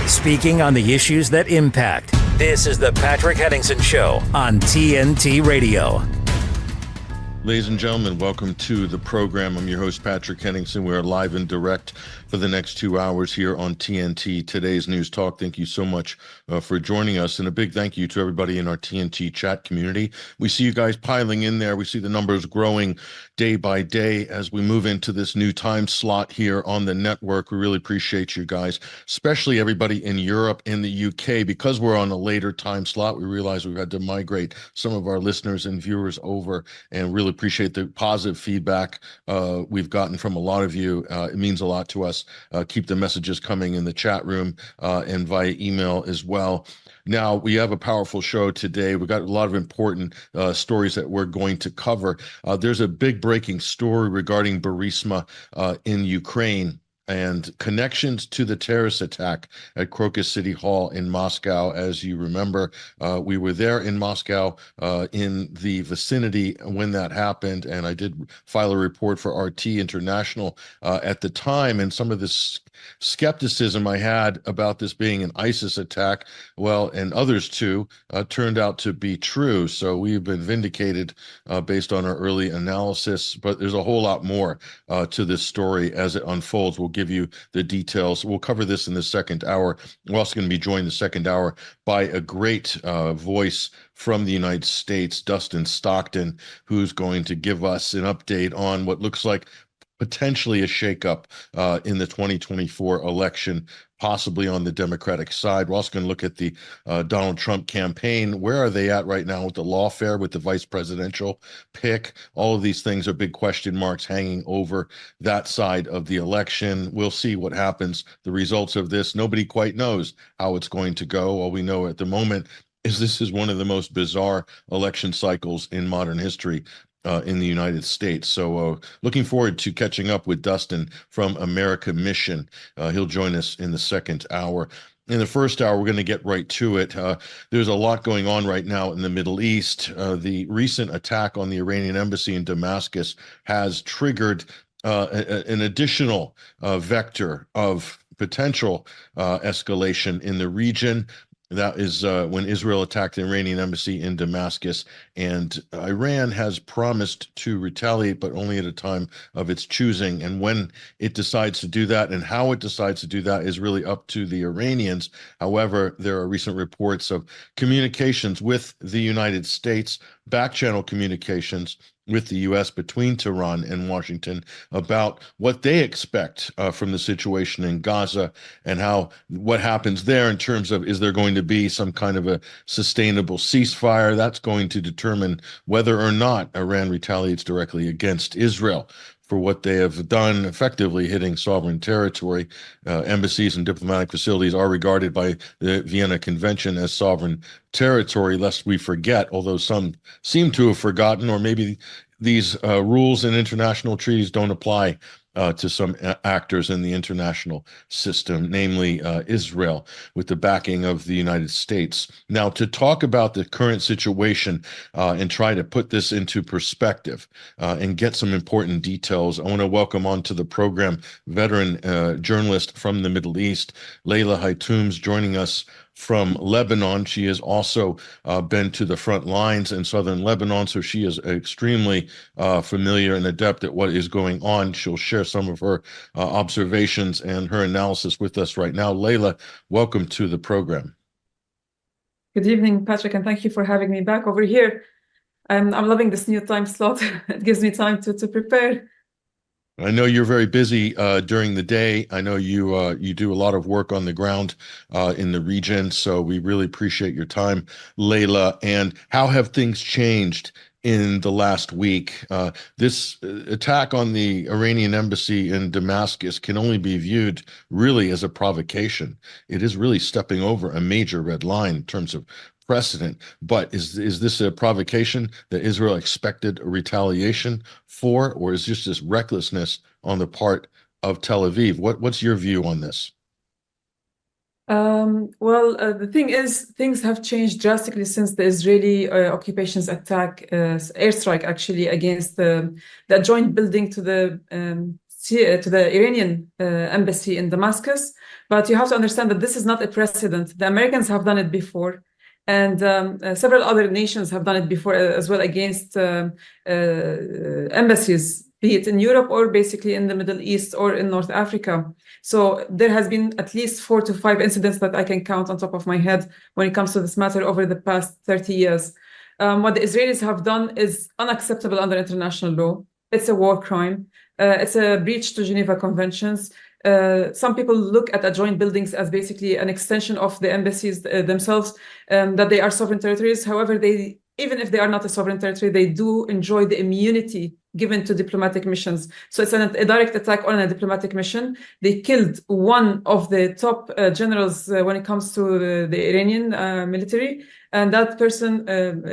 speaking on the issues that impact. This is the Patrick Henningsen Show on TNT Radio. Ladies and gentlemen, welcome to the program. I'm your host, Patrick Henningsen. We're live and direct for the next 2 hours here on TNT, Today's News Talk. Thank you so much for joining us. And a big thank you to everybody in our TNT chat community. We see you guys piling in there. We see the numbers growing day by day as we move into this new time slot here on the network. We really appreciate you guys, especially everybody in Europe and the UK. Because we're on a later time slot, we realize we've had to migrate some of our listeners and viewers over, and really appreciate the positive feedback we've gotten from a lot of you. It means a lot to us. Keep the messages coming in the chat room and via email as well. Now, we have a powerful show today. We've got a lot of important stories that we're going to cover. There's a big breaking story regarding Burisma in Ukraine and connections to the terrorist attack at Crocus City Hall in Moscow. As you remember, we were there in Moscow in the vicinity when that happened, and I did file a report for RT International at the time, and some of this skepticism I had about this being an ISIS attack, well, and others too, turned out to be true. So we've been vindicated based on our early analysis, but there's a whole lot more to this story as it unfolds. We'll give you the details. We'll cover this in the second hour. We're also going to be joined the second hour by a great voice from the United States, Dustin Stockton, who's going to give us an update on what looks like potentially a shakeup in the 2024 election, possibly on the Democratic side. We're also going to look at the Donald Trump campaign. Where are they at right now with the lawfare, with the vice presidential pick? All of these things are big question marks hanging over that side of the election. We'll see what happens. The results of this, nobody quite knows how it's going to go. All we know at the moment is this is one of the most bizarre election cycles in modern history in the United States. So looking forward to catching up with Dustin from America Mission. He'll join us in the second hour. In the first hour, we're going to get right to it. There's a lot going on right now in the Middle East. The recent attack on the Iranian embassy in Damascus has triggered an additional vector of potential escalation in the region. That is when Israel attacked the Iranian embassy in Damascus, and Iran has promised to retaliate, but only at a time of its choosing. And when it decides to do that and how it decides to do that is really up to the Iranians. However, there are recent reports of communications with the United States, back-channel communications with the U.S. between Tehran and Washington about what they expect from the situation in Gaza and what happens there in terms of, is there going to be some kind of a sustainable ceasefire? That's going to determine whether or not Iran retaliates directly against Israel for what they have done, effectively hitting sovereign territory. Embassies and diplomatic facilities are regarded by the Vienna Convention as sovereign territory, lest we forget, although some seem to have forgotten, or maybe these rules and international treaties don't apply to some actors in the international system, namely Israel, with the backing of the United States. Now, to talk about the current situation and try to put this into perspective and get some important details, I want to welcome onto the program veteran journalist from the Middle East, Leila Hatoum, joining us from Lebanon. She has also been to the front lines in southern Lebanon, so she is extremely familiar and adept at what is going on. She'll share some of her observations and her analysis with us right now. Leila, welcome to the program. Good evening, Patrick, and thank you for having me back over here. I'm loving this new time slot. It gives me time to prepare. I know you're very busy during the day. I know you do a lot of work on the ground in the region, so we really appreciate your time, Leila. And how have things changed in the last week? This attack on the Iranian embassy in Damascus can only be viewed really as a provocation. It is really stepping over a major red line in terms of precedent. But is this a provocation that Israel expected a retaliation for, or is this just recklessness on the part of Tel Aviv? What's your view on this? The thing is, things have changed drastically since the Israeli occupation's airstrike actually against the adjoint building to the to the Iranian embassy in Damascus. But you have to understand that this is not a precedent. The Americans have done it before, and several other nations have done it before as well against embassies, be it in Europe or basically in the Middle East or in North Africa. So there has been at least 4 to 5 incidents that I can count on top of my head when it comes to this matter over the past 30 years. What the Israelis have done is unacceptable under international law. It's a war crime. It's a breach to Geneva Conventions. Some people look at adjoining buildings as basically an extension of the embassies themselves, that they are sovereign territories. However, even if they are not a sovereign territory, they do enjoy the immunity given to diplomatic missions. So it's a direct attack on a diplomatic mission. They killed one of the top generals when it comes to the Iranian military. And that person,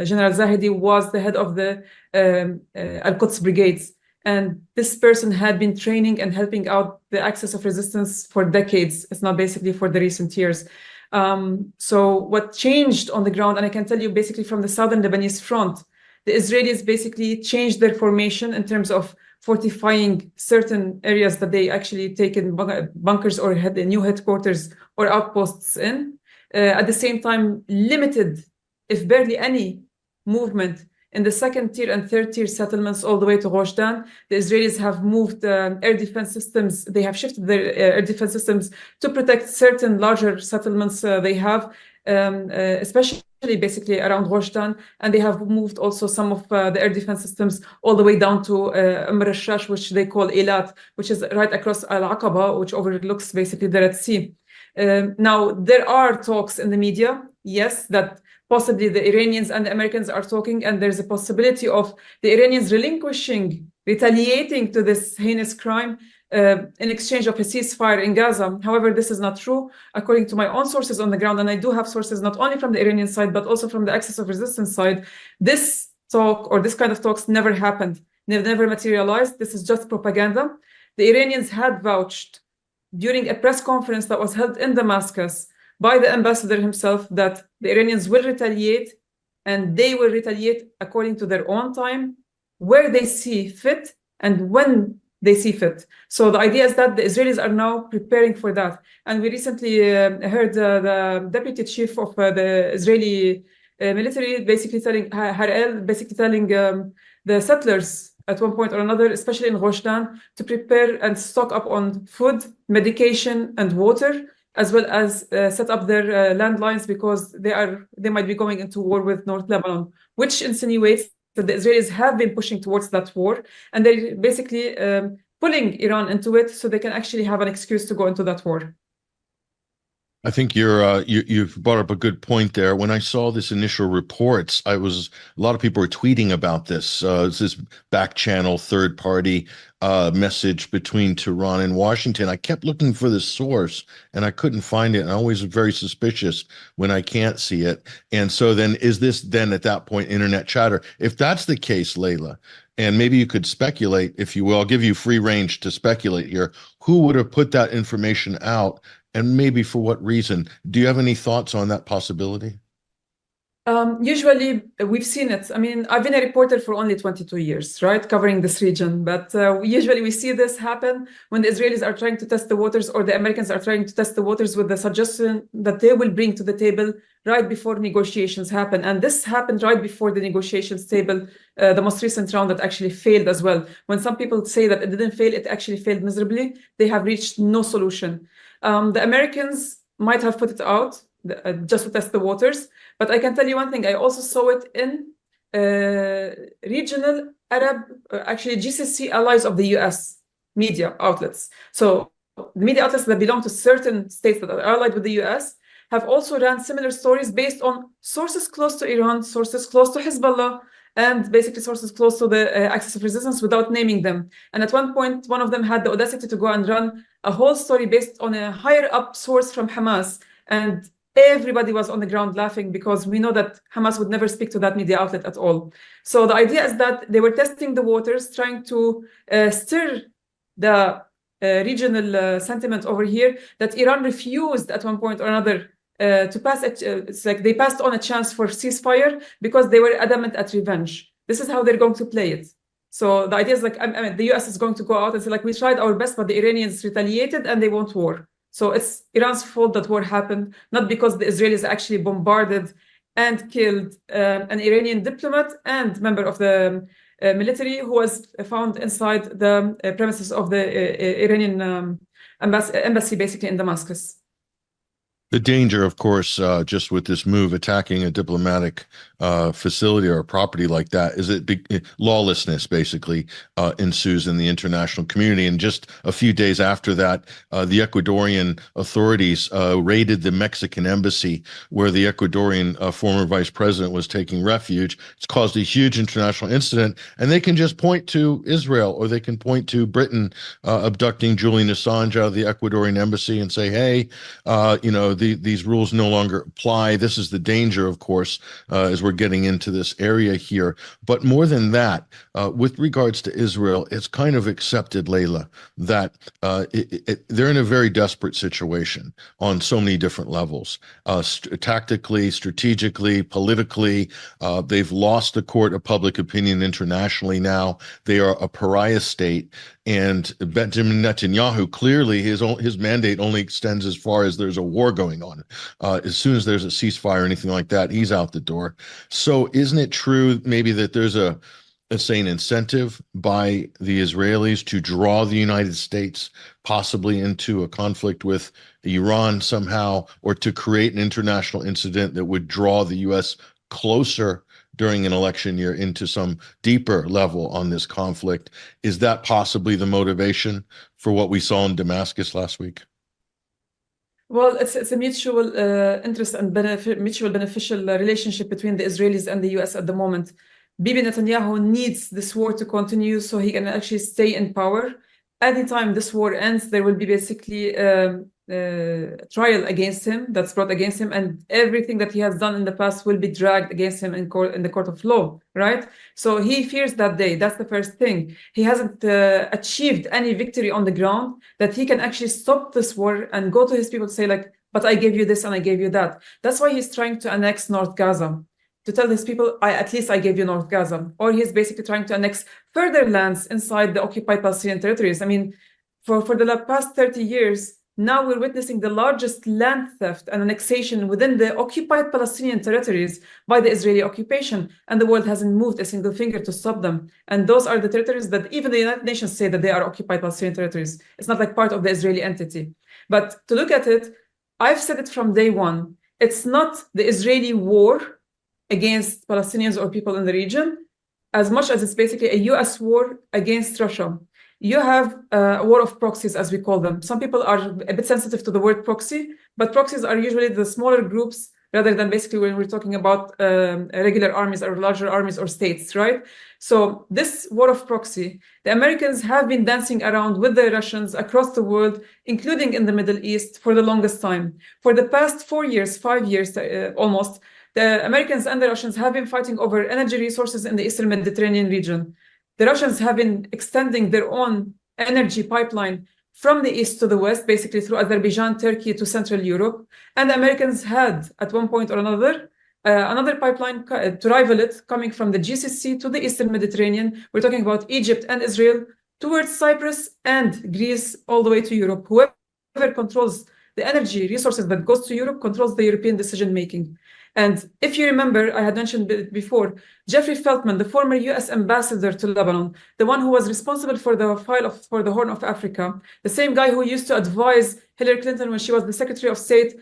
General Zahedi, was the head of the Al-Quds brigades. And this person had been training and helping out the axis of resistance for decades. It's not basically for the recent years. So what changed on the ground, and I can tell you basically from the southern Lebanese front, the Israelis basically changed their formation in terms of fortifying certain areas that they actually taken bunkers or had new headquarters or outposts in. At the same time, limited, if barely any, movement in the second tier and third tier settlements all the way to Rosh Dan. The Israelis have moved air defense systems. They have shifted their air defense systems to protect certain larger settlements they have, especially basically around Rosh Dan. And they have moved also some of the air defense systems all the way down to Rashash, which they call Eilat, which is right across Al-Aqaba, which overlooks basically the Red Sea. Now, there are talks in the media, yes, that possibly the Iranians and the Americans are talking, and there's a possibility of the Iranians retaliating to this heinous crime in exchange of a ceasefire in Gaza. However, this is not true. According to my own sources on the ground, and I do have sources not only from the Iranian side, but also from the axis of resistance side, this talk or this kind of talks never happened. Never materialized. This is just propaganda. The Iranians had vouched during a press conference that was held in Damascus by the ambassador himself that the Iranians will retaliate, and they will retaliate according to their own time, where they see fit and when they see fit. So the idea is that the Israelis are now preparing for that. And we recently heard the deputy chief of the Israeli military basically telling the settlers at one point or another, especially in Rosh Dan, to prepare and stock up on food, medication, and water, as well as set up their landlines, because they might be going into war with North Lebanon, which insinuates that the Israelis have been pushing towards that war, and they're basically pulling Iran into it so they can actually have an excuse to go into that war. I think you've brought up a good point there. When I saw this initial reports, a lot of people were tweeting about this. It's this back channel, third party message between Tehran and Washington. I kept looking for the source and I couldn't find it. And I'm always very suspicious when I can't see it. And so then is this then at that point internet chatter? If that's the case, Leila, and maybe you could speculate, if you will, I'll give you free range to speculate here, who would have put that information out? And maybe for what reason? Do you have any thoughts on that possibility? Usually, we've seen it. I mean, I've been a reporter for only 22 years, right, covering this region. But usually we see this happen when the Israelis are trying to test the waters, or the Americans are trying to test the waters with the suggestion that they will bring to the table right before negotiations happen. And this happened right before the negotiations table, the most recent round that actually failed as well. When some people say that it didn't fail, it actually failed miserably. They have reached no solution. The Americans might have put it out just to test the waters, but I can tell you one thing. I also saw it in regional Arab, actually GCC allies of the US media outlets. So the media outlets that belong to certain states that are allied with the US have also ran similar stories based on sources close to Iran, sources close to Hezbollah, and basically sources close to the axis of resistance without naming them. And at one point, one of them had the audacity to go and run a whole story based on a higher up source from Hamas. And everybody was on the ground laughing, because we know that Hamas would never speak to that media outlet at all. So the idea is that they were testing the waters, trying to stir the regional sentiment over here, that Iran refused at one point or another to pass it. It's like they passed on a chance for ceasefire because they were adamant at revenge. This is how they're going to play it. So the idea is like, I mean, the US is going to go out and say like, we tried our best, but the Iranians retaliated and they want war. So it's Iran's fault that war happened, not because the Israelis actually bombarded and killed an Iranian diplomat and member of the military who was found inside the premises of the Iranian embassy, basically in Damascus. The danger, of course, just with this move, attacking a diplomatic facility or a property like that, is that lawlessness basically ensues in the international community. And just a few days after that, the Ecuadorian authorities raided the Mexican embassy where the Ecuadorian former vice president was taking refuge. It's caused a huge international incident, and they can just point to Israel, or they can point to Britain abducting Julian Assange out of the Ecuadorian embassy and say, hey, these rules no longer apply. This is the danger, of course, as we're getting into this area here. But more than that, with regards to Israel, it's kind of accepted, Leila, that they're in a very desperate situation on so many different levels, tactically, strategically, politically. They've lost the court of public opinion internationally now. They are a pariah state. And Benjamin Netanyahu, clearly his mandate only extends as far as there's a war going on. As soon as there's a ceasefire or anything like that, he's out the door. So isn't it true maybe that there's an incentive by the Israelis to draw the United States possibly into a conflict with Iran somehow, or to create an international incident that would draw the U.S. closer during an election year into some deeper level on this conflict? Is that possibly the motivation for what we saw in Damascus last week? Well, it's a mutual interest and mutual beneficial relationship between the Israelis and the US at the moment. Bibi Netanyahu needs this war to continue so he can actually stay in power. Anytime this war ends, there will be basically trial against him that's brought against him, and everything that he has done in the past will be dragged against him in the court of law, right? So he fears that day. That's the first thing. He hasn't achieved any victory on the ground that he can actually stop this war and go to his people and say like, but I gave you this and I gave you that. That's why he's trying to annex North Gaza, to tell his people, at least I gave you North Gaza. Or he's basically trying to annex further lands inside the occupied Palestinian territories. I mean, for the past 30 years, now we're witnessing the largest land theft and annexation within the occupied Palestinian territories by the Israeli occupation, and the world hasn't moved a single finger to stop them. And those are the territories that even the United Nations say that they are occupied Palestinian territories. It's not like part of the Israeli entity. But to look at it, I've said it from day one, it's not the Israeli war against Palestinians or people in the region, as much as it's basically a US war against Russia. You have a war of proxies, as we call them. Some people are a bit sensitive to the word proxy, but proxies are usually the smaller groups rather than basically when we're talking about regular armies or larger armies or states, right? So this war of proxy, the Americans have been dancing around with the Russians across the world, including in the Middle East, for the longest time. For the past 4 years, 5 years almost, the Americans and the Russians have been fighting over energy resources in the Eastern Mediterranean region. The Russians have been extending their own energy pipeline from the east to the west, basically through Azerbaijan, Turkey to Central Europe. And the Americans had, at one point or another pipeline to rival it, coming from the GCC to the Eastern Mediterranean. We're talking about Egypt and Israel towards Cyprus and Greece, all the way to Europe. Whoever controls the energy resources that goes to Europe controls the European decision-making. And if you remember, I had mentioned it before, Jeffrey Feltman, the former US ambassador to Lebanon, the one who was responsible for the file for the Horn of Africa, the same guy who used to advise Hillary Clinton when she was the Secretary of State,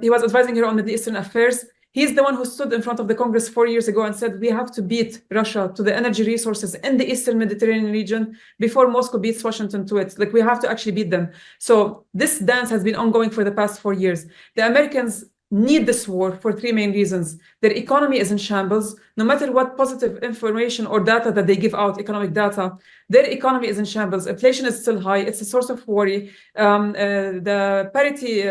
he was advising her on Middle Eastern affairs. He's the one who stood in front of the Congress 4 years ago and said, we have to beat Russia to the energy resources in the Eastern Mediterranean region before Moscow beats Washington to it. Like, we have to actually beat them. So this dance has been ongoing for the past 4 years. The Americans need this war for 3 main reasons. Their economy is in shambles. No matter what positive information or data that they give out, economic data, their economy is in shambles. Inflation is still high. It's a source of worry. The parity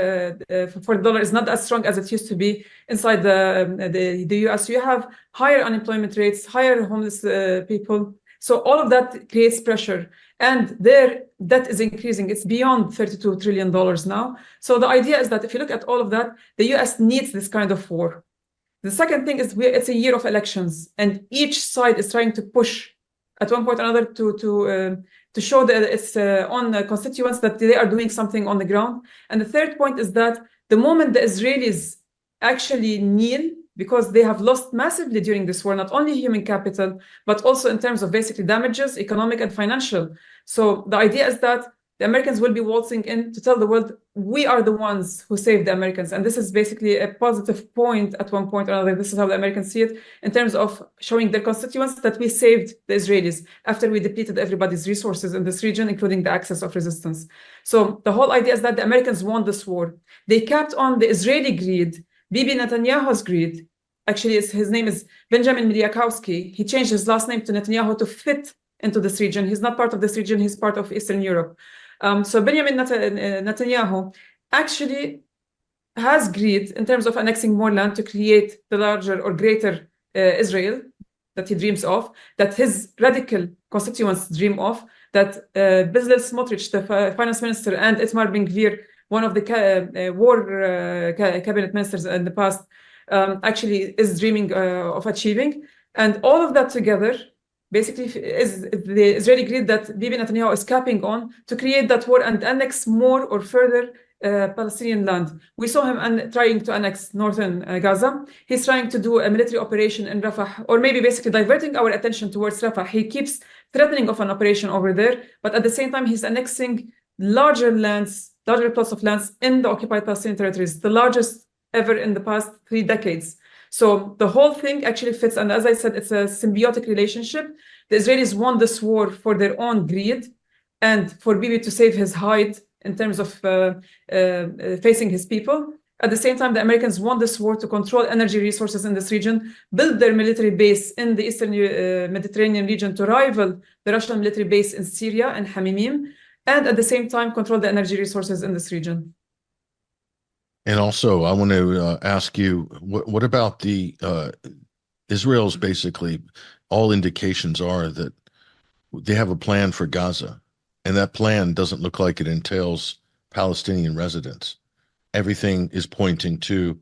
for the dollar is not as strong as it used to be inside the US. You have higher unemployment rates, higher homeless people. So all of that creates pressure. And their debt is increasing. It's beyond $32 trillion now. So the idea is that if you look at all of that, the US needs this kind of war. The second thing is it's a year of elections, and each side is trying to push at one point or another to show that its own constituents that they are doing something on the ground. And the third point is that the moment the Israelis actually kneel, because they have lost massively during this war, not only human capital, but also in terms of basically damages, economic and financial. So the idea is that the Americans will be waltzing in to tell the world, we are the ones who saved the Americans. And this is basically a positive point at one point or another. This is how the Americans see it in terms of showing their constituents that we saved the Israelis after we depleted everybody's resources in this region, including the axis of resistance. So the whole idea is that the Americans won this war. They capped on the Israeli greed, Bibi Netanyahu's greed. Actually, his name is Benjamin Miliakowski. He changed his last name to Netanyahu to fit into this region. He's not part of this region. He's part of Eastern Europe. So Benjamin Netanyahu actually has greed in terms of annexing more land to create the larger or greater Israel that he dreams of, that his radical constituents dream of, that Bezalel Smotrich, the finance minister, and Itamar Ben-Gvir, one of the war cabinet ministers in the past, actually is dreaming of achieving. And all of that together basically is the Israeli greed that Bibi Netanyahu is capping on to create that war and annex more or further Palestinian land. We saw him trying to annex northern Gaza. He's trying to do a military operation in Rafah, or maybe basically diverting our attention towards Rafah. He keeps threatening of an operation over there, but at the same time, he's annexing larger plots of lands in the occupied Palestinian territories, the largest ever in the past 3 decades. So the whole thing actually fits. And as I said, it's a symbiotic relationship. The Israelis won this war for their own greed and for Bibi to save his hide in terms of facing his people. At the same time, the Americans won this war to control energy resources in this region, build their military base in the Eastern Mediterranean region to rival the Russian military base in Syria and Hamimim, and at the same time, control the energy resources in this region. And also, I want to ask you, what about the Israel's basically, all indications are that they have a plan for Gaza, and that plan doesn't look like it entails Palestinian residents. Everything is pointing to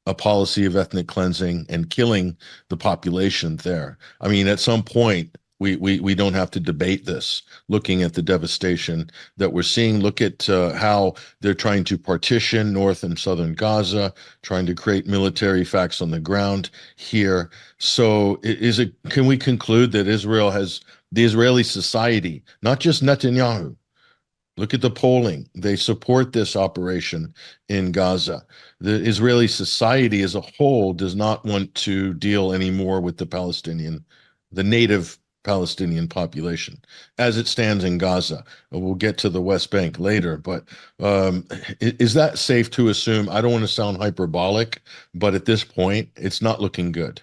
a policy of ethnic cleansing and killing the population there. I mean, at some point, we don't have to debate this, looking at the devastation that we're seeing. Look at how they're trying to partition North and Southern Gaza, trying to create military facts on the ground here. So can we conclude that Israel has, the Israeli society, not just Netanyahu, look at the polling, they support this operation in Gaza. The Israeli society as a whole does not want to deal anymore with the native Palestinian population as it stands in Gaza. We'll get to the West Bank later, but is that safe to assume? I don't want to sound hyperbolic, but at this point, it's not looking good.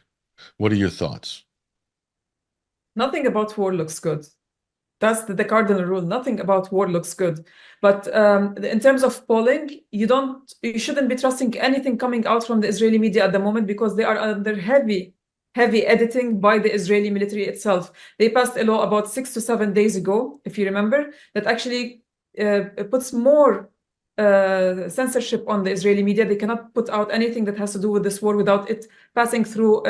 What are your thoughts? Nothing about war looks good. That's the cardinal rule. Nothing about war looks good. But in terms of polling, you shouldn't be trusting anything coming out from the Israeli media at the moment, because they are under heavy editing by the Israeli military itself. They passed a law about 6 to 7 days ago, if you remember, that actually puts more censorship on the Israeli media. They cannot put out anything that has to do with this war without it passing through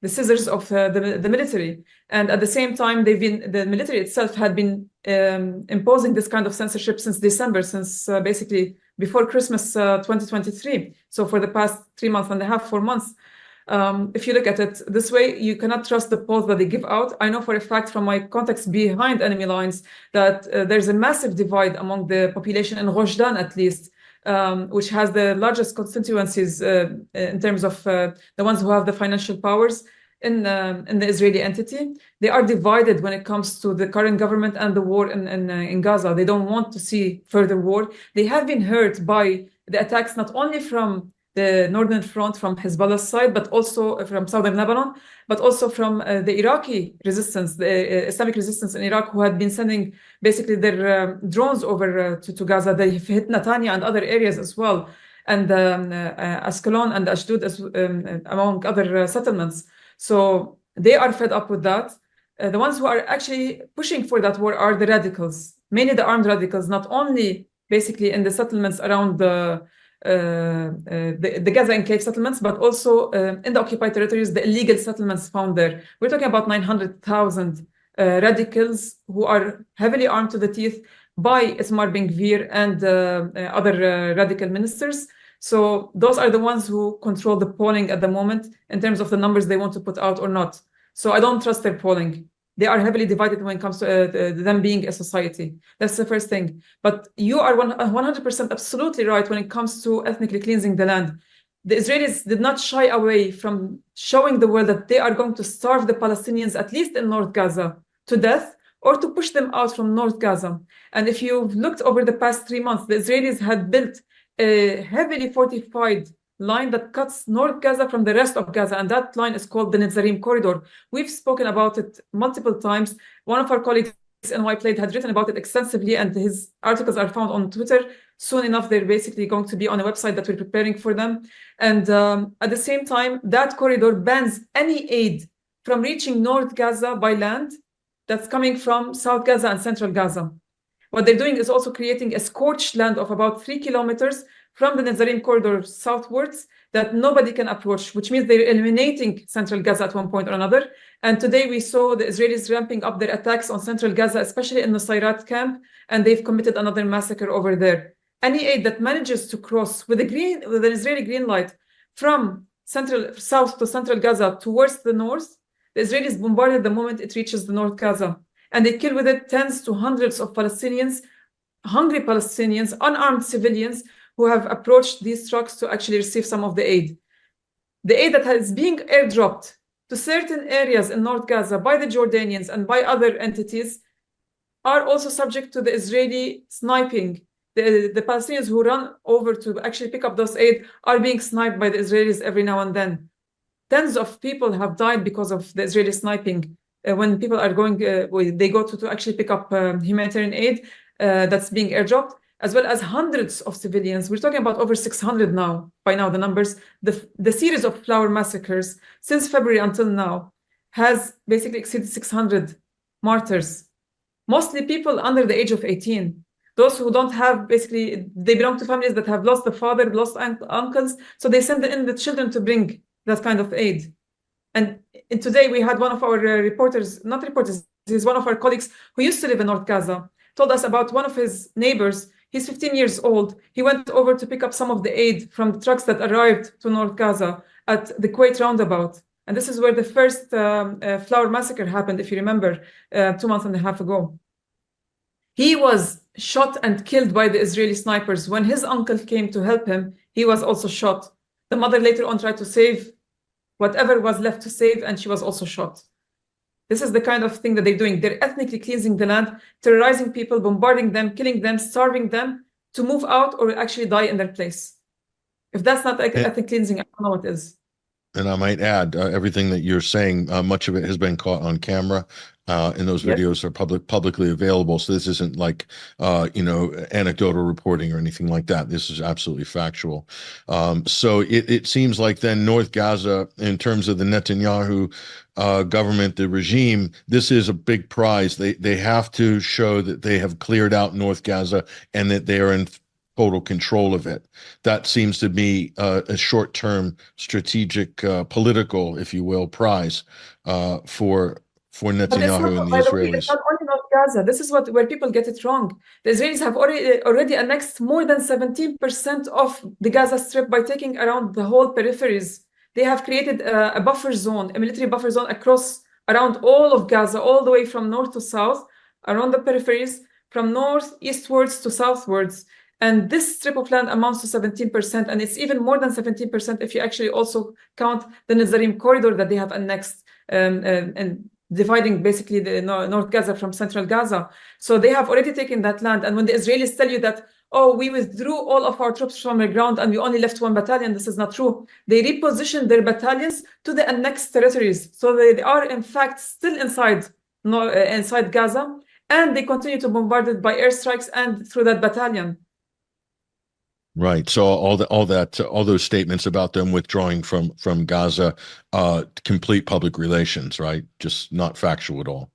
the scissors of the military. And at the same time, the military itself had been imposing this kind of censorship since December, since basically before Christmas 2023. So for the past 3 months and a half, 4 months. If you look at it this way, you cannot trust the polls that they give out. I know for a fact from my contacts behind enemy lines that there's a massive divide among the population in Rojdan, at least, which has the largest constituencies in terms of the ones who have the financial powers in the Israeli entity. They are divided when it comes to the current government and the war in Gaza. They don't want to see further war. They have been hurt by the attacks not only from the northern front, from Hezbollah's side, but also from southern Lebanon, but also from the Iraqi resistance, the Islamic resistance in Iraq, who had been sending basically their drones over to Gaza. They hit Netanya and other areas as well, and Ascalon and Ashdod, among other settlements. So they are fed up with that. The ones who are actually pushing for that war are the radicals, mainly the armed radicals, not only basically in the settlements around the Gaza enclave settlements, but also in the occupied territories, the illegal settlements found there. We're talking about 900,000 radicals who are heavily armed to the teeth by Itamar Ben-Gvir and other radical ministers. So those are the ones who control the polling at the moment in terms of the numbers they want to put out or not. So I don't trust their polling. They are heavily divided when it comes to them being a society. That's the first thing. But you are 100% absolutely right when it comes to ethnically cleansing the land. The Israelis did not shy away from showing the world that they are going to starve the Palestinians, at least in North Gaza, to death, or to push them out from North Gaza. And if you've looked over the past 3 months, the Israelis had built a heavily fortified line that cuts North Gaza from the rest of Gaza, and that line is called the Netzarim Corridor. We've spoken about it multiple times. One of our colleagues in Y Plate had written about it extensively, and his articles are found on Twitter. Soon enough, they're basically going to be on a website that we're preparing for them. And at the same time, that corridor bans any aid from reaching North Gaza by land that's coming from South Gaza and Central Gaza. What they're doing is also creating a scorched land of about 3 kilometers from the Netzarim corridor southwards that nobody can approach, which means they're eliminating Central Gaza at one point or another. And today we saw the Israelis ramping up their attacks on Central Gaza, especially in the Nusayrat camp, and they've committed another massacre over there. Any aid that manages to cross with an Israeli green light from south to Central Gaza towards the north, the Israelis bombard it the moment it reaches the North Gaza. And they kill with it tens to hundreds of Palestinians, hungry Palestinians, unarmed civilians who have approached these trucks to actually receive some of the aid. The aid that is being airdropped to certain areas in North Gaza by the Jordanians and by other entities are also subject to the Israeli sniping. The Palestinians who run over to actually pick up those aid are being sniped by the Israelis every now and then. Tens of people have died because of the Israeli sniping. When people are going, they go to actually pick up humanitarian aid that's being airdropped, as well as hundreds of civilians. We're talking about over 600 now, by now the numbers. The series of flower massacres since February until now has basically exceeded 600 martyrs, mostly people under the age of 18. Those who don't have, basically, they belong to families that have lost the father, lost uncles, so they send in the children to bring that kind of aid. And today we had one of our he's one of our colleagues who used to live in North Gaza, told us about one of his neighbors. He's 15 years old. He went over to pick up some of the aid from the trucks that arrived to North Gaza at the Kuwait roundabout. And this is where the first flower massacre happened, if you remember, 2.5 months ago. He was shot and killed by the Israeli snipers. When his uncle came to help him, he was also shot. The mother later on tried to save whatever was left to save, and she was also shot. This is the kind of thing that they're doing. They're ethnically cleansing the land, terrorizing people, bombarding them, killing them, starving them to move out or actually die in their place. If that's not ethnic cleansing, I don't know what is. And I might add, everything that you're saying, much of it has been caught on camera, and those videos are publicly available. So this isn't like, anecdotal reporting or anything like that. This is absolutely factual. So it seems like then North Gaza, in terms of the Netanyahu government, the regime, this is a big prize. They have to show that they have cleared out North Gaza and that they are in total control of it. That seems to be a short-term strategic, political, if you will, prize for Netanyahu and the Israelis. It's not only North Gaza. This is where people get it wrong. The Israelis have already annexed more than 17% of the Gaza Strip by taking around the whole peripheries. They have created a buffer zone, a military buffer zone around all of Gaza, all the way from north to south, around the peripheries, from north eastwards to southwards. And this strip of land amounts to 17%, and it's even more than 17% if you actually also count the Netzarim corridor that they have annexed and dividing basically the North Gaza from Central Gaza. So they have already taken that land. And when the Israelis tell you that, oh, we withdrew all of our troops from the ground and we only left 1 battalion, this is not true. They repositioned their battalions to the annexed territories. So they are, in fact, still inside Gaza, and they continue to bombard it by airstrikes and through that battalion. Right. So all those statements about them withdrawing from Gaza, complete public relations, right? Just not factual at all.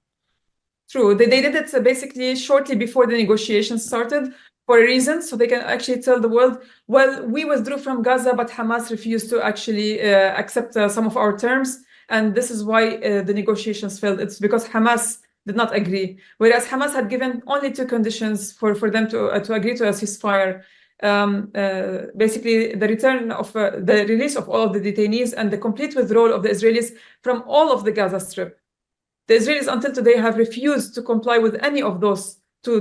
True. They did it basically shortly before the negotiations started for a reason, so they can actually tell the world, well, we withdrew from Gaza, but Hamas refused to actually accept some of our terms, and this is why the negotiations failed. It's because Hamas did not agree, whereas Hamas had given only two conditions for them to agree to a ceasefire. Basically, the return of the release of all of the detainees and the complete withdrawal of the Israelis from all of the Gaza Strip. The Israelis until today have refused to comply with any of those two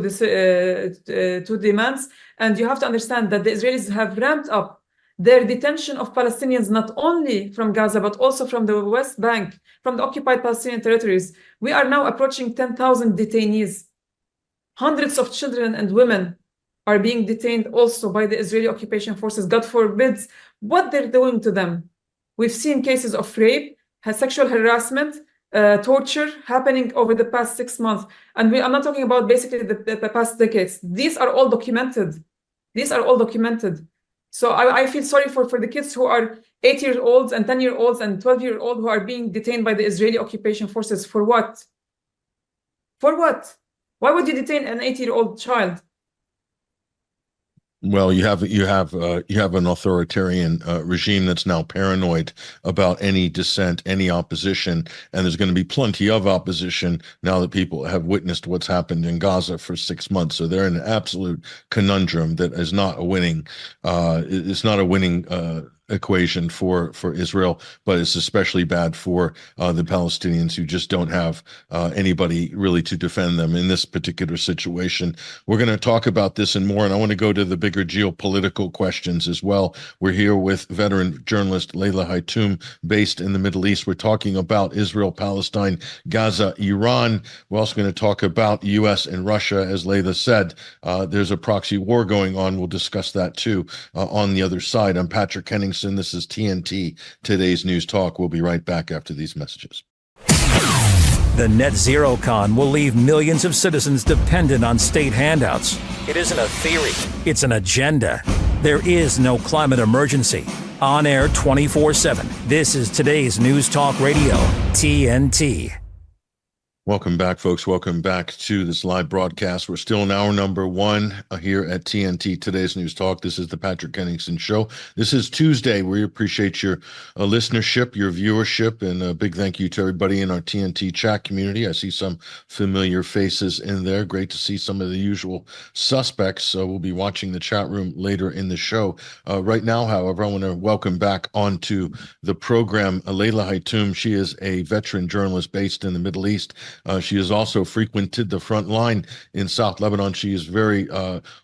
demands. And you have to understand that the Israelis have ramped up their detention of Palestinians, not only from Gaza, but also from the West Bank, from the occupied Palestinian territories. We are now approaching 10,000 detainees. Hundreds of children and women are being detained also by the Israeli occupation forces. God forbids what they're doing to them. We've seen cases of rape, sexual harassment, torture happening over the past 6 months. And I'm not talking about basically the past decades. These are all documented. So I feel sorry for the kids who are 8-year-olds and 10-year-olds and 12-year-olds who are being detained by the Israeli occupation forces. For what? For what? Why would you detain an 8-year-old child? Well, you have an authoritarian regime that's now paranoid about any dissent, any opposition, and there's going to be plenty of opposition now that people have witnessed what's happened in Gaza for 6 months. So they're in an absolute conundrum that is not a winning. It's not a winning equation for Israel, but it's especially bad for the Palestinians who just don't have anybody really to defend them in this particular situation. We're going to talk about this and more, and I want to go to the bigger geopolitical questions as well. We're here with veteran journalist Leila Hatoum, based in the Middle East. We're talking about Israel, Palestine, Gaza, Iran. We're also going to talk about U.S. and Russia. As Leila said, there's a proxy war going on. We'll discuss that too on the other side. I'm Patrick Henningsen. This is TNT, today's News Talk. We'll be right back after these messages. The net zero con will leave millions of citizens dependent on state handouts. It isn't a theory, it's an agenda. There is no climate emergency. On air 24/7. This is today's News Talk Radio, TNT. Welcome back, folks. Welcome back to this live broadcast. We're still in hour number 1 here at TNT, today's News Talk. This is the Patrick Henningsen Show. This is Tuesday. We appreciate your listenership, your viewership, and a big thank you to everybody in our TNT chat community. I see some familiar faces in there. Great to see some of the usual suspects. So we'll be watching the chat room later in the show. Right now, however, I want to welcome back onto the program Leila Hatoum. She is a veteran journalist based in the Middle East. She has also frequented the front line in South Lebanon. She is very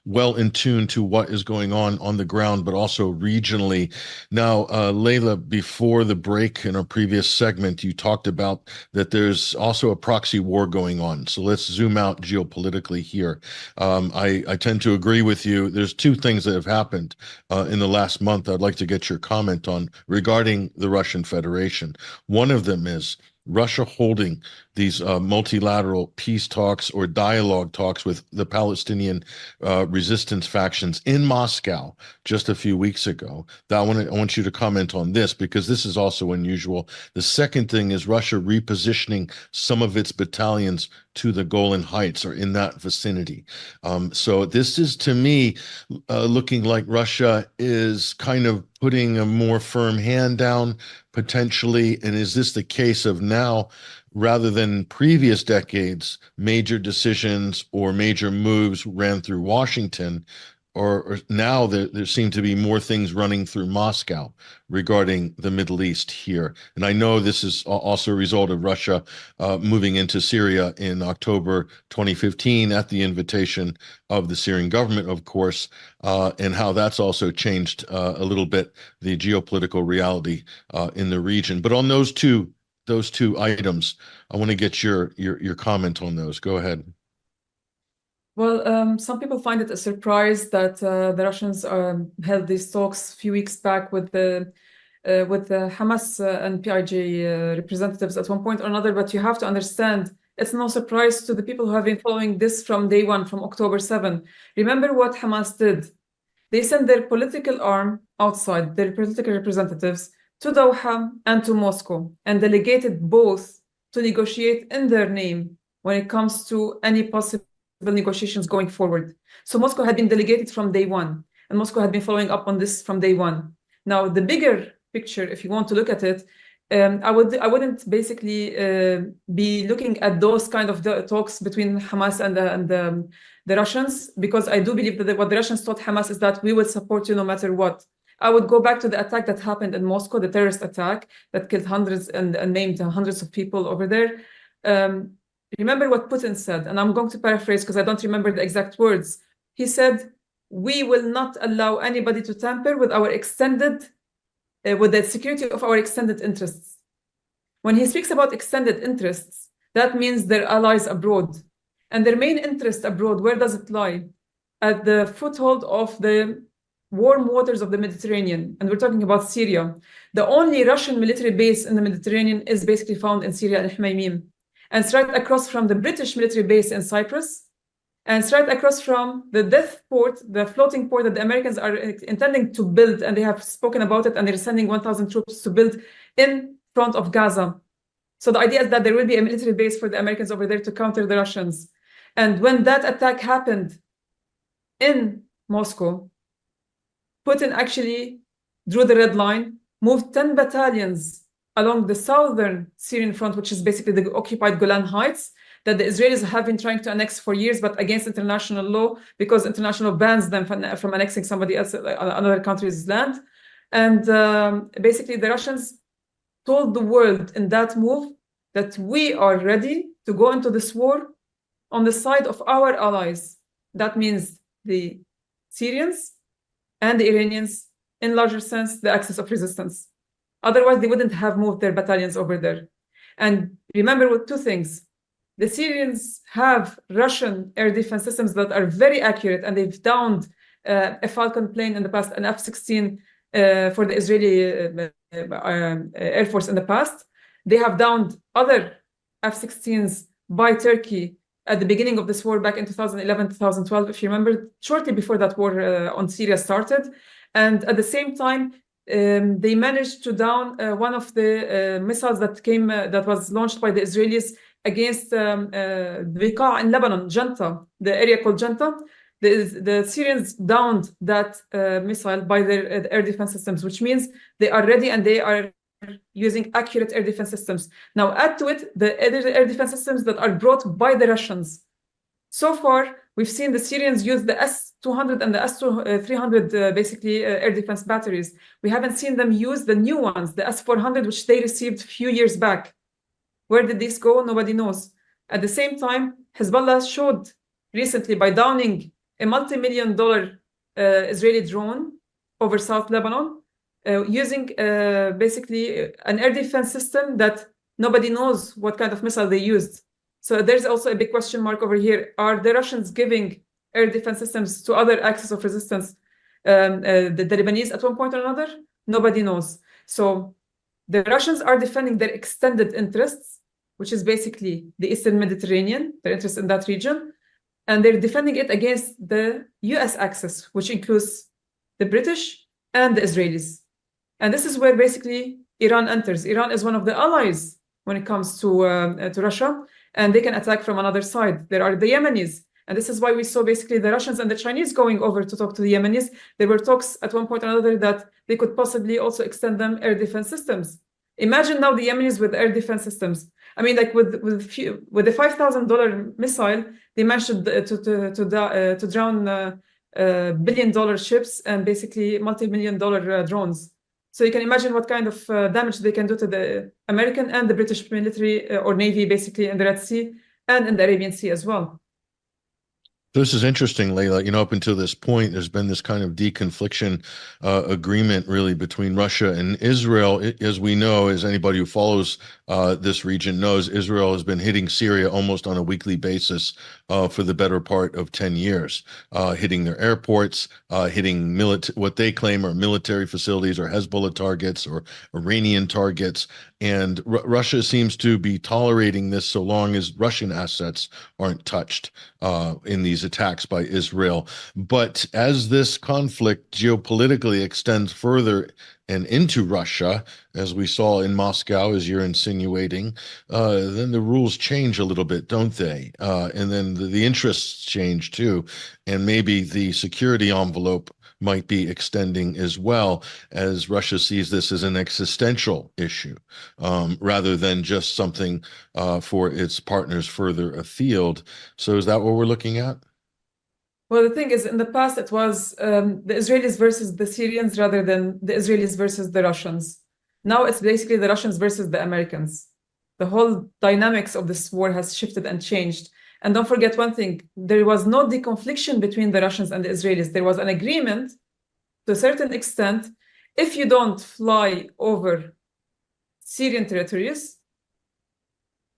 well in tune to what is going on the ground, but also regionally. Now, Leila, before the break in our previous segment, you talked about that there's also a proxy war going on. So let's zoom out geopolitically here. I tend to agree with you. There's two things that have happened in the last month I'd like to get your comment on regarding the Russian Federation. One of them is Russia holding these multilateral peace talks or dialogue talks with the Palestinian resistance factions in Moscow just a few weeks ago. I want you to comment on this because this is also unusual. The second thing is Russia repositioning some of its battalions to the Golan Heights or in that vicinity. So this is, to me, looking like Russia is kind of putting a more firm hand down potentially. And is this the case of now, rather than previous decades, major decisions or major moves ran through Washington, or now there seem to be more things running through Moscow regarding the Middle East here? And I know this is also a result of Russia moving into Syria in October 2015 at the invitation of the Syrian government, of course, and how that's also changed a little bit the geopolitical reality in the region. But on those two items, I want to get your comment on those. Go ahead. Well, some people find it a surprise that the Russians held these talks a few weeks back with the Hamas and PIJ representatives at one point or another. But you have to understand, it's no surprise to the people who have been following this from day one, from October 7. Remember what Hamas did. They sent their political arm outside, their political representatives, to Doha and to Moscow, and delegated both to negotiate in their name when it comes to any possible negotiations going forward. So Moscow had been delegated from day one, and Moscow had been following up on this from day one. Now, the bigger picture, if you want to look at it, I wouldn't basically be looking at those kind of talks between Hamas and the Russians, because I do believe that what the Russians told Hamas is that we will support you no matter what. I would go back to the attack that happened in Moscow, the terrorist attack that killed hundreds and maimed hundreds of people over there. Remember what Putin said, and I'm going to paraphrase because I don't remember the exact words. He said, "We will not allow anybody to tamper with our with the security of our extended interests." When he speaks about extended interests, that means their allies abroad. And their main interest abroad, where does it lie? At the foothold of the warm waters of the Mediterranean. And we're talking about Syria. The only Russian military base in the Mediterranean is basically found in Syria and Hmaymim. And it's right across from the British military base in Cyprus. And it's right across from the death port, the floating port that the Americans are intending to build, and they have spoken about it, and they're sending 1,000 troops to build in front of Gaza. So the idea is that there will be a military base for the Americans over there to counter the Russians. And when that attack happened in Moscow, Putin actually drew the red line, moved 10 battalions along the southern Syrian front, which is basically the occupied Golan Heights, that the Israelis have been trying to annex for years, but against international law, because international bans them from annexing somebody else, another country's land. And basically the Russians told the world in that move that we are ready to go into this war on the side of our allies. That means the Syrians and the Iranians, in larger sense, the axis of resistance. Otherwise, they wouldn't have moved their battalions over there. And remember with two things. The Syrians have Russian air defense systems that are very accurate, and they've downed a Falcon plane in the past, an F-16 for the Israeli Air Force in the past. They have downed other F-16s by Turkey at the beginning of this war back in 2011, 2012, if you remember, shortly before that war on Syria started. And at the same time, they managed to down one of the missiles that was launched by the Israelis against the Biqa in Lebanon, Janta, the area called Janta. The Syrians downed that missile by their air defense systems, which means they are ready and they are using accurate air defense systems. Now add to it the air defense systems that are brought by the Russians. So far, we've seen the Syrians use the S-200 and the S-300 basically air defense batteries. We haven't seen them use the new ones, the S-400, which they received a few years back. Where did these go? Nobody knows. At the same time, Hezbollah showed recently by downing a multi-million-dollar Israeli drone over South Lebanon, using basically an air defense system that nobody knows what kind of missile they used. So there's also a big question mark over here. Are the Russians giving air defense systems to other axes of resistance, the Lebanese at one point or another? Nobody knows. So the Russians are defending their extended interests, which is basically the Eastern Mediterranean, their interest in that region. And they're defending it against the US axis, which includes the British and the Israelis. And this is where basically Iran enters. Iran is one of the allies when it comes to Russia, and they can attack from another side. There are the Yemenis. And this is why we saw basically the Russians and the Chinese going over to talk to the Yemenis. There were talks at one point or another that they could possibly also extend them air defense systems. Imagine now the Yemenis with air defense systems. I mean, like with the $5,000 missile, they managed to drown billion-dollar ships and basically multi-million-dollar drones. So you can imagine what kind of damage they can do to the American and the British military or Navy, basically in the Red Sea and in the Arabian Sea as well. This is interesting, Leila. You know, up until this point, there's been this kind of deconfliction agreement really between Russia and Israel. As we know, as anybody who follows this region knows, Israel has been hitting Syria almost on a weekly basis for the better part of 10 years, hitting their airports, hitting what they claim are military facilities or Hezbollah targets or Iranian targets. And Russia seems to be tolerating this so long as Russian assets aren't touched in these attacks by Israel. But as this conflict geopolitically extends further and into Russia, as we saw in Moscow, as you're insinuating, then the rules change a little bit, don't they? And then the interests change too, and maybe the security envelope might be extending as well, as Russia sees this as an existential issue, rather than just something for its partners further afield. So is that what we're looking at? Well, the thing is, in the past, it was the Israelis versus the Syrians rather than the Israelis versus the Russians. Now it's basically the Russians versus the Americans. The whole dynamics of this war has shifted and changed. And don't forget one thing, there was no deconfliction between the Russians and the Israelis. There was an agreement to a certain extent. If you don't fly over Syrian territories,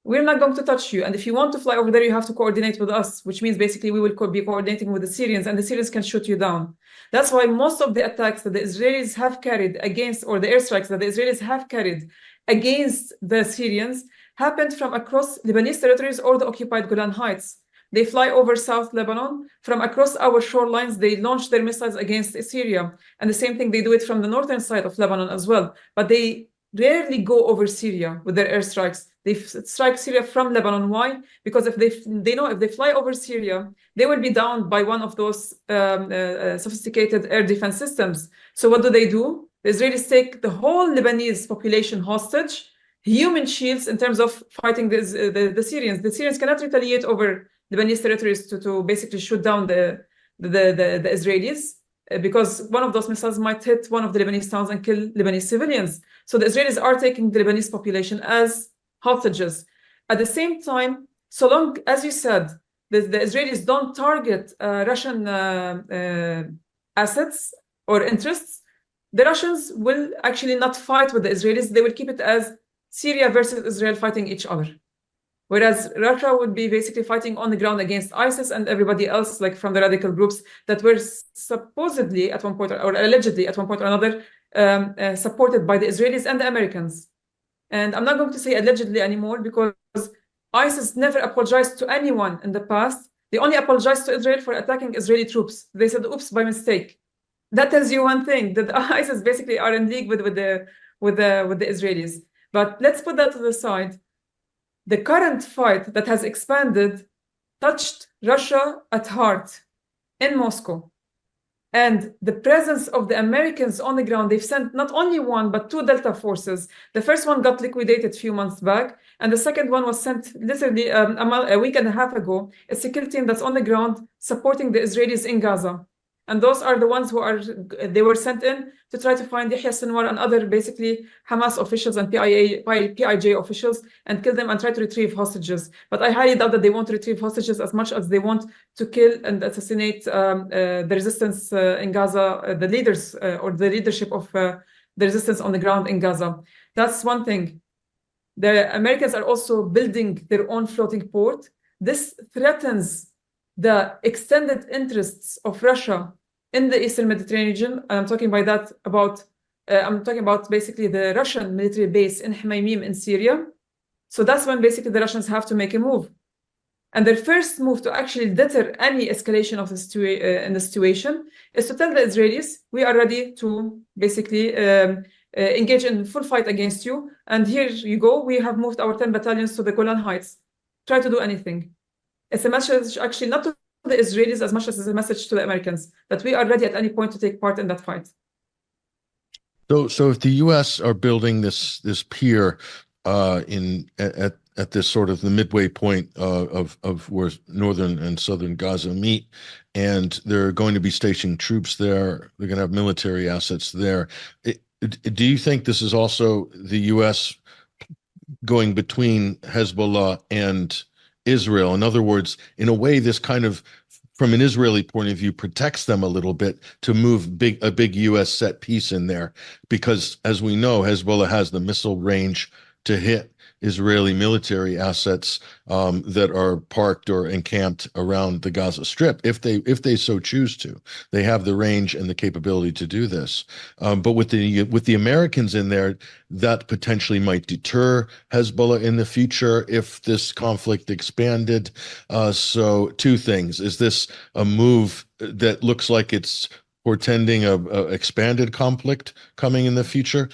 we're not going to touch you. And if you want to fly over there, you have to coordinate with us, which means basically we will be coordinating with the Syrians, and the Syrians can shoot you down. That's why most of the attacks that the Israelis have carried against, or the airstrikes that the Israelis have carried against the Syrians, happened from across Lebanese territories or the occupied Golan Heights. They fly over South Lebanon. From across our shorelines, they launch their missiles against Syria. And the same thing, they do it from the northern side of Lebanon as well. But they rarely go over Syria with their airstrikes. They strike Syria from Lebanon. Why? Because if they know if they fly over Syria, they will be downed by one of those sophisticated air defense systems. So what do? The Israelis take the whole Lebanese population hostage, human shields in terms of fighting the Syrians. The Syrians cannot retaliate over Lebanese territories to basically shoot down the Israelis, because one of those missiles might hit one of the Lebanese towns and kill Lebanese civilians. So the Israelis are taking the Lebanese population as hostages. At the same time, so long as you said, the Israelis don't target Russian assets or interests, the Russians will actually not fight with the Israelis. They will keep it as Syria versus Israel fighting each other. Whereas Russia would be basically fighting on the ground against ISIS and everybody else, like from the radical groups that were supposedly at one point, or allegedly at one point or another, supported by the Israelis and the Americans. And I'm not going to say allegedly anymore, because ISIS never apologized to anyone in the past. They only apologized to Israel for attacking Israeli troops. They said, oops, by mistake. That tells you one thing, that ISIS basically are in league with the Israelis. But let's put that to the side. The current fight that has expanded touched Russia at heart in Moscow. And the presence of the Americans on the ground, they've sent not only one, but two Delta forces. The first one got liquidated a few months back, and the second one was sent literally a week and a half ago. It's a kill team that's on the ground supporting the Israelis in Gaza. And those are the ones they were sent in to try to find Yahya Sinwar and other basically Hamas officials and PIJ officials and kill them and try to retrieve hostages. But I highly doubt that they want to retrieve hostages as much as they want to kill and assassinate the resistance in Gaza, the leaders or the leadership of the resistance on the ground in Gaza. That's one thing. The Americans are also building their own floating port. This threatens the extended interests of Russia in the Eastern Mediterranean region. And I'm talking about basically the Russian military base in Hmaymim in Syria. So that's when basically the Russians have to make a move. And their first move to actually deter any escalation of in the situation is to tell the Israelis, we are ready to basically engage in full fight against you. And here you go, we have moved our 10 battalions to the Golan Heights. Try to do anything. It's a message actually not to the Israelis as much as it's a message to the Americans that we are ready at any point to take part in that fight. So if the U.S. are building this pier at this sort of the midway point of where northern and southern Gaza meet, and they're going to be stationing troops there, they're going to have military assets there. Do you think this is also the U.S. going between Hezbollah and Israel? In other words, in a way, this kind of, from an Israeli point of view, protects them a little bit to move a big U.S. set piece in there, because as we know, Hezbollah has the missile range to hit Israeli military assets that are parked or encamped around the Gaza Strip, if they so choose to. They have the range and the capability to do this. But with the Americans in there, that potentially might deter Hezbollah in the future if this conflict expanded. So two things. Is this a move that looks like it's portending a expanded conflict coming in the future?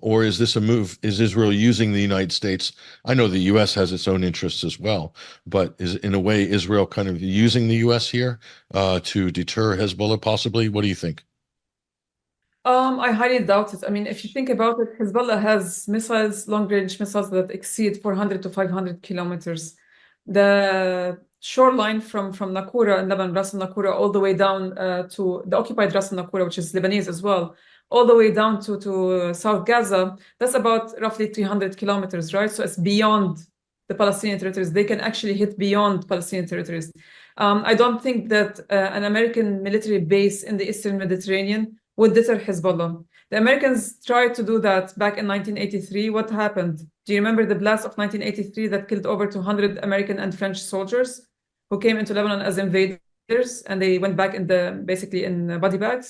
Or is this a move? Is Israel using the United States? I know the U.S. has its own interests as well, but is in a way Israel kind of using the U.S. here to deter Hezbollah possibly? What do you think? I highly doubt it. I mean, if you think about it, Hezbollah has missiles, long-range missiles that exceed 400 to 500 kilometers. The shoreline from Nakura and Lebanon, Ras al Nakura, all the way down to the occupied Ras al Nakura, which is Lebanese as well, all the way down to South Gaza, that's about roughly 300 kilometers, right? So it's beyond the Palestinian territories. They can actually hit beyond Palestinian territories. I don't think that an American military base in the Eastern Mediterranean would deter Hezbollah. The Americans tried to do that back in 1983. What happened? Do you remember the blast of 1983 that killed over 200 American and French soldiers who came into Lebanon as invaders, and they went back basically in body bags?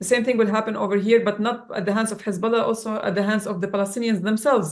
The same thing will happen over here, but not at the hands of Hezbollah, also at the hands of the Palestinians themselves.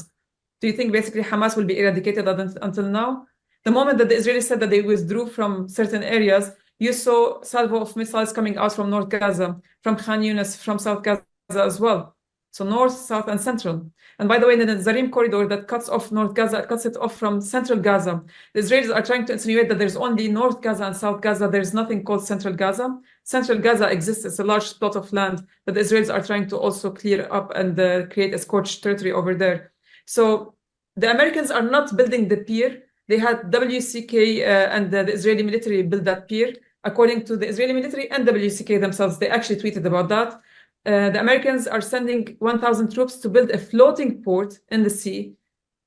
Do you think basically Hamas will be eradicated until now? The moment that the Israelis said that they withdrew from certain areas, you saw salvo of missiles coming out from North Gaza, from Khan Yunis, from South Gaza as well. So North, South, and Central. And by the way, the Zarim corridor that cuts off North Gaza, it cuts it off from Central Gaza. The Israelis are trying to insinuate that there's only North Gaza and South Gaza. There's nothing called Central Gaza. Central Gaza exists. It's a large plot of land that the Israelis are trying to also clear up and create a scorched territory over there. So the Americans are not building the pier. They had WCK and the Israeli military build that pier. According to the Israeli military and WCK themselves, they actually tweeted about that. The Americans are sending 1,000 troops to build a floating port in the sea.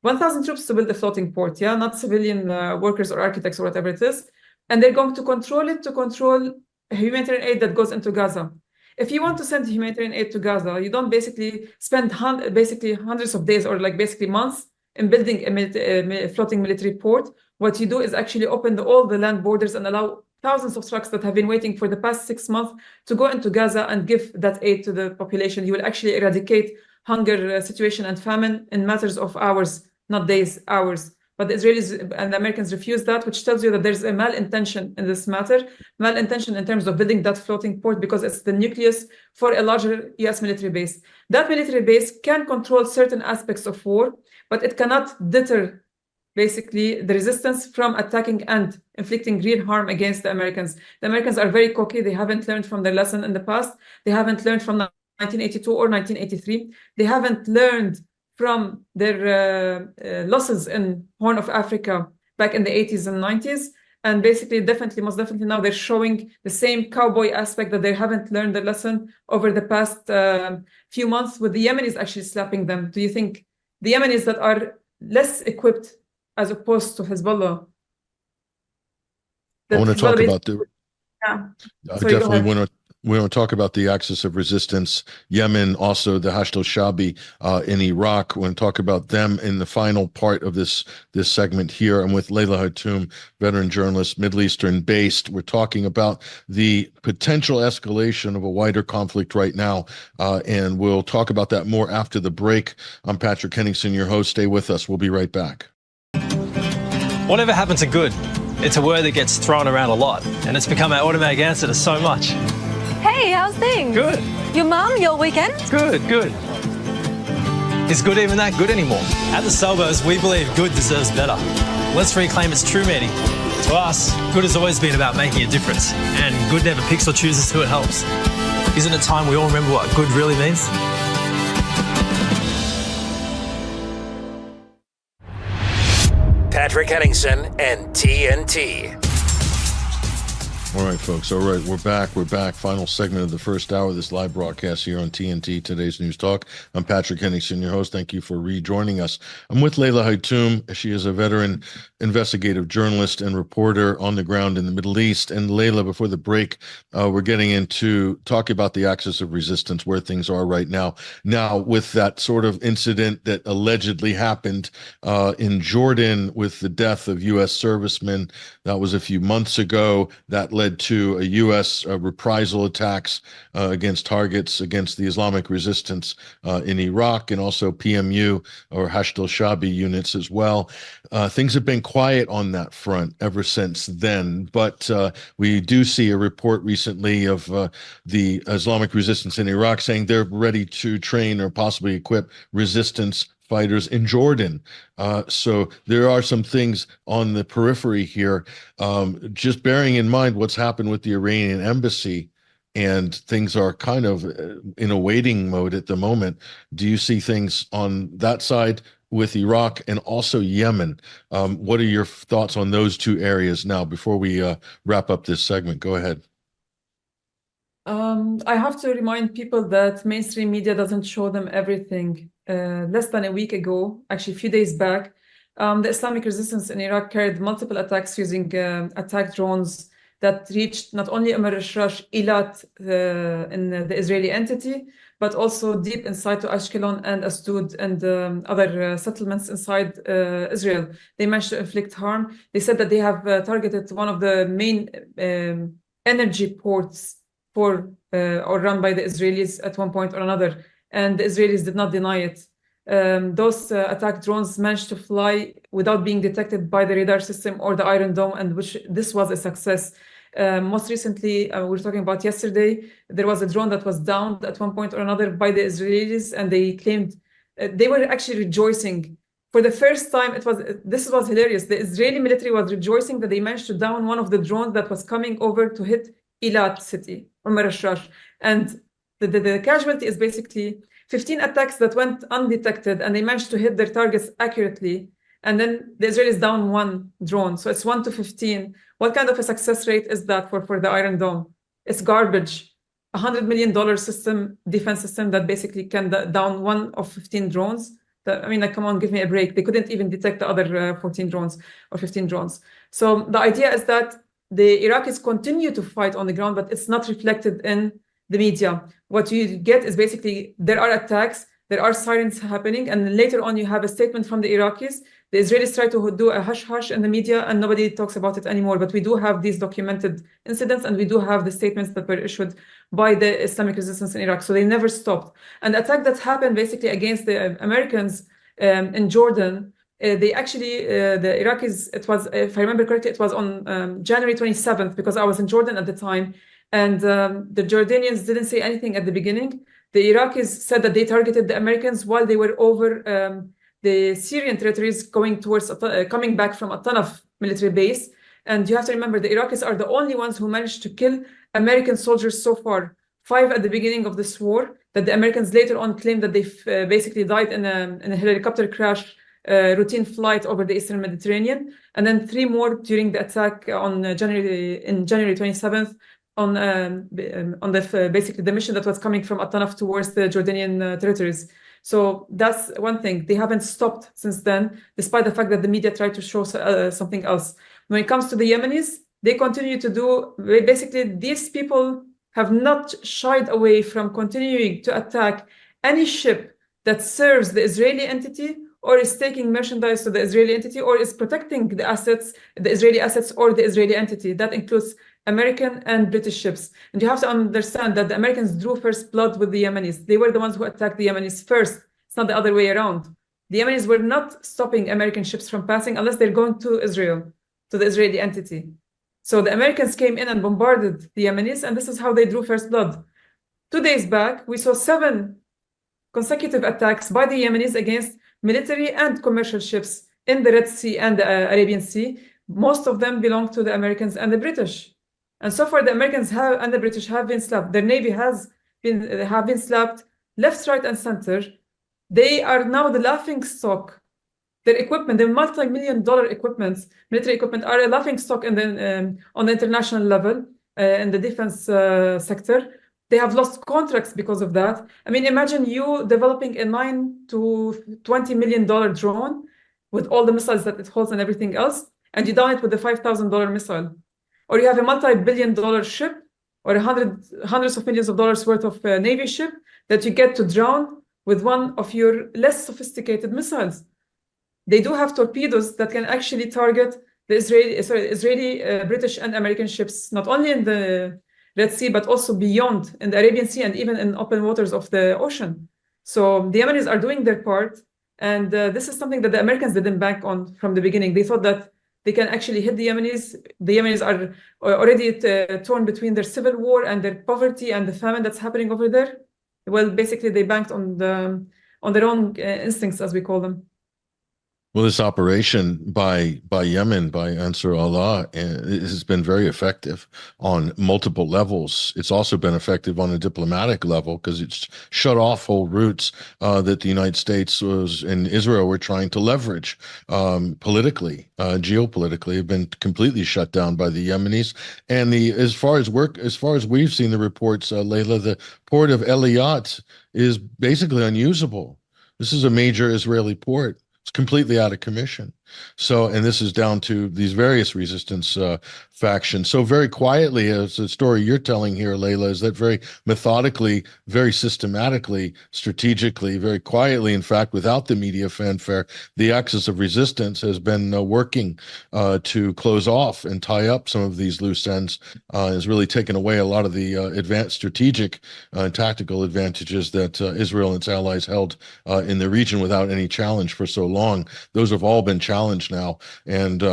1,000 troops to build a floating port, yeah, not civilian workers or architects or whatever it is. And they're going to control it to control humanitarian aid that goes into Gaza. If you want to send humanitarian aid to Gaza, you don't basically spend hundreds of days or basically months in building a floating military port. What you do is actually open all the land borders and allow thousands of trucks that have been waiting for the past 6 months to go into Gaza and give that aid to the population. You will actually eradicate hunger situation and famine in matters of hours, not days, hours. But the Israelis and the Americans refuse that, which tells you that there's a malintention in this matter, malintention in terms of building that floating port because it's the nucleus for a larger US military base. That military base can control certain aspects of war, but it cannot deter basically the resistance from attacking and inflicting real harm against the Americans. The Americans are very cocky. They haven't learned from their lesson in the past. They haven't learned from 1982 or 1983. They haven't learned from their losses in Horn of Africa back in the 80s and 90s. And basically, most definitely now they're showing the same cowboy aspect that they haven't learned the lesson over the past few months, with the Yemenis actually slapping them. Do you think the Yemenis that are less equipped as opposed to Hezbollah? I want to talk about the. Yeah. I definitely want to talk about the axis of resistance. Yemen, also the Hashd al-Shabi in Iraq. We want to talk about them in the final part of this segment here. I'm with Leila Hatoum, veteran journalist, Middle Eastern based. We're talking about the potential escalation of a wider conflict right now, and we'll talk about that more after the break. I'm Patrick Henningsen, your host. Stay with us. We'll be right back. Whatever happened to good? It's a word that gets thrown around a lot, and it's become our automatic answer to so much. Hey, how's things? Good. Your mum, your weekend? Good. Is good even that good anymore? At the Salvos, we believe good deserves better. Let's reclaim its true meaning. To us, good has always been about making a difference, and good never picks or chooses who it helps. Isn't it time we all remember what good really means? Patrick Henningsen and TNT. All right, folks. All right, we're back. Final segment of the first hour of this live broadcast here on TNT, Today's News Talk. I'm Patrick Henningsen, your host. Thank you for rejoining us. I'm with Leila Hatoum. She is a veteran investigative journalist and reporter on the ground in the Middle East. And Leila, before the break, we're getting into talking about the axis of resistance, where things are right now. Now, with that sort of incident that allegedly happened in Jordan with the death of U.S. servicemen, that was a few months ago. That led led to a U.S. Reprisal attacks against targets against the Islamic resistance in Iraq, and also PMU or Hashd al-Shabi units as well. Things have been quiet on that front ever since then, but we do see a report recently of the Islamic resistance in Iraq saying they're ready to train or possibly equip resistance fighters in Jordan. So there are some things on the periphery here. Just bearing in mind what's happened with the Iranian embassy, and things are kind of in a waiting mode at the moment. Do you see things on that side with Iraq and also Yemen? What are your thoughts on those two areas now before we wrap up this segment? Go ahead. I have to remind people that mainstream media doesn't show them everything. Less than a week ago, actually a few days back, the Islamic resistance in Iraq carried multiple attacks using attack drones that reached not only Eilat, in the Israeli entity, but also deep inside to Ashkelon and Asdod and other settlements inside Israel. They managed to inflict harm. They said that they have targeted one of the main energy ports or run by the Israelis at one point or another, and the Israelis did not deny it. Those attack drones managed to fly without being detected by the radar system or the Iron Dome, and this was a success. Most recently, we were talking about yesterday, there was a drone that was downed at one point or another by the Israelis, and they claimed they were actually rejoicing. For the first time, this was hilarious. The Israeli military was rejoicing that they managed to down one of the drones that was coming over to hit Eilat city, or Marashash. And the casualty is basically 15 attacks that went undetected, and they managed to hit their targets accurately. And then the Israelis down one drone. So it's 1 to 15. What kind of a success rate is that for the Iron Dome? It's garbage. $100 million defense system that basically can down one of 15 drones. Come on, give me a break. They couldn't even detect the other 14 drones or 15 drones. So the idea is that the Iraqis continue to fight on the ground, but it's not reflected in the media. What you get is basically there are attacks, there are sirens happening, and later on you have a statement from the Iraqis. The Israelis try to do a hush-hush in the media, and nobody talks about it anymore. But we do have these documented incidents, and we do have the statements that were issued by the Islamic resistance in Iraq. So they never stopped. And the attack that happened basically against the Americans in Jordan, they actually, the Iraqis, it was, if I remember correctly, it was on January 27th, because I was in Jordan at the time. And the Jordanians didn't say anything at the beginning. The Iraqis said that they targeted the Americans while they were over the Syrian territories coming back from a Tanaf military base. And you have to remember, the Iraqis are the only ones who managed to kill American soldiers so far. 5 at the beginning of this war, that the Americans later on claimed that they basically died in a helicopter crash, routine flight over the Eastern Mediterranean. And then 3 more during the attack on January 27th, on basically the mission that was coming from At-Tanaf towards the Jordanian territories. So that's one thing. They haven't stopped since then, despite the fact that the media tried to show something else. When it comes to the Yemenis, they continue to do, basically these people have not shied away from continuing to attack any ship that serves the Israeli entity or is taking merchandise to the Israeli entity or is protecting the assets, the Israeli assets or the Israeli entity. That includes American and British ships. And you have to understand that the Americans drew first blood with the Yemenis. They were the ones who attacked the Yemenis first. It's not the other way around. The Yemenis were not stopping American ships from passing unless they're going to Israel, to the Israeli entity. So the Americans came in and bombarded the Yemenis, and this is how they drew first blood. 2 days back, we saw 7 consecutive attacks by the Yemenis against military and commercial ships in the Red Sea and the Arabian Sea. Most of them belong to the Americans and the British. And so far, the Americans and the British have been slapped. Their navy have been slapped left, right, and center. They are now the laughing stock. Their equipment, their multi-million-dollar equipment, military equipment, are a laughing stock on the international level, in the defense sector. They have lost contracts because of that. Imagine you developing a $9 to $20 million drone with all the missiles that it holds and everything else, and you down it with the $5,000 missile. Or you have a multi-billion-dollar ship or hundreds of millions of dollars worth of Navy ship that you get to drown with one of your less sophisticated missiles. They do have torpedoes that can actually target Israeli, British, and American ships, not only in the Red Sea, but also beyond in the Arabian Sea and even in open waters of the ocean. So the Yemenis are doing their part. And this is something that the Americans didn't bank on from the beginning. They thought that they can actually hit the Yemenis. The Yemenis are already torn between their civil war and their poverty and the famine that's happening over there. Well, basically, they banked on their own instincts, as we call them. Well, this operation by Yemen, by Ansar Allah, has been very effective on multiple levels. It's also been effective on a diplomatic level because it's shut off whole routes that the United States and Israel were trying to leverage politically, geopolitically, have been completely shut down by the Yemenis. And as far as we've seen the reports, Leila, the port of Eilat is basically unusable. This is a major Israeli port. It's completely out of commission. So, and this is down to these various resistance factions. So very quietly, as the story you're telling here, Leila, is that very methodically, very systematically, strategically, very quietly, in fact, without the media fanfare, the axis of resistance has been working to close off and tie up some of these loose ends, has really taken away a lot of the advanced strategic and tactical advantages that Israel and its allies held in the region without any challenge for so long. Those have all been challenged now. And,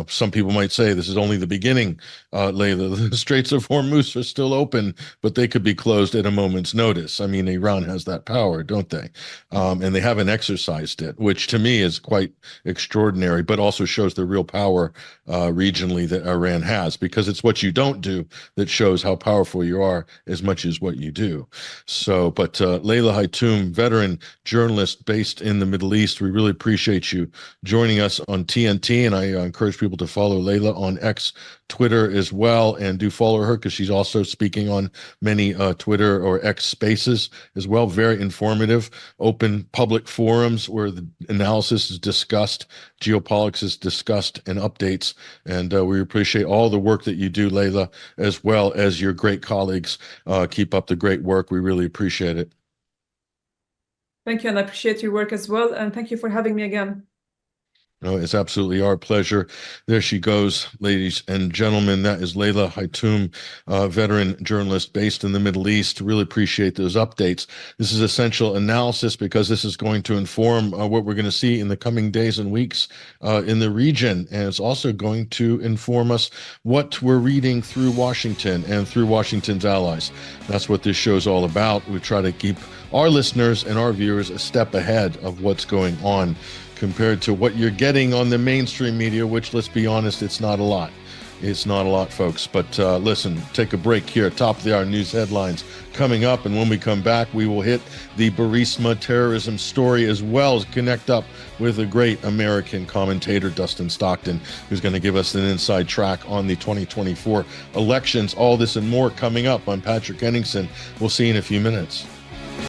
some people might say this is only the beginning, Leila. The Straits of Hormuz are still open, but they could be closed at a moment's notice. I mean, Iran has that power, don't they? And they haven't exercised it, which to me is quite extraordinary, but also shows the real power regionally that Iran has, because it's what you don't do that shows how powerful you are as much as what you do. So, but Leila Hatoum, veteran journalist based in the Middle East, we really appreciate you joining us on TNT, and I encourage people to follow Leila on X, Twitter as well, and do follow her because she's also speaking on many Twitter or X spaces as well. Very informative, open public forums where the analysis is discussed, geopolitics is discussed, and updates. And we appreciate all the work that you do, Leila, as well as your great colleagues. Keep up the great work. We really appreciate it. Thank you, and I appreciate your work as well. And thank you for having me again. No, it's absolutely our pleasure. There she goes, ladies and gentlemen. That is Leila Hatoum, veteran journalist based in the Middle East. Really appreciate those updates. This is essential analysis because this is going to inform what we're going to see in the coming days and weeks in the region. And it's also going to inform us what we're reading through Washington and through Washington's allies. That's what this show's all about. We try to keep our listeners and our viewers a step ahead of what's going on compared to what you're getting on the mainstream media, which, let's be honest, it's not a lot. It's not a lot, folks. But listen, take a break here. Top of the hour news headlines coming up. And when we come back, we will hit the Burisma terrorism story as well as connect up with a great American commentator, Dustin Stockton, who's going to give us an inside track on the 2024 elections. All this and more coming up. I'm Patrick Henningsen. We'll see you in a few minutes.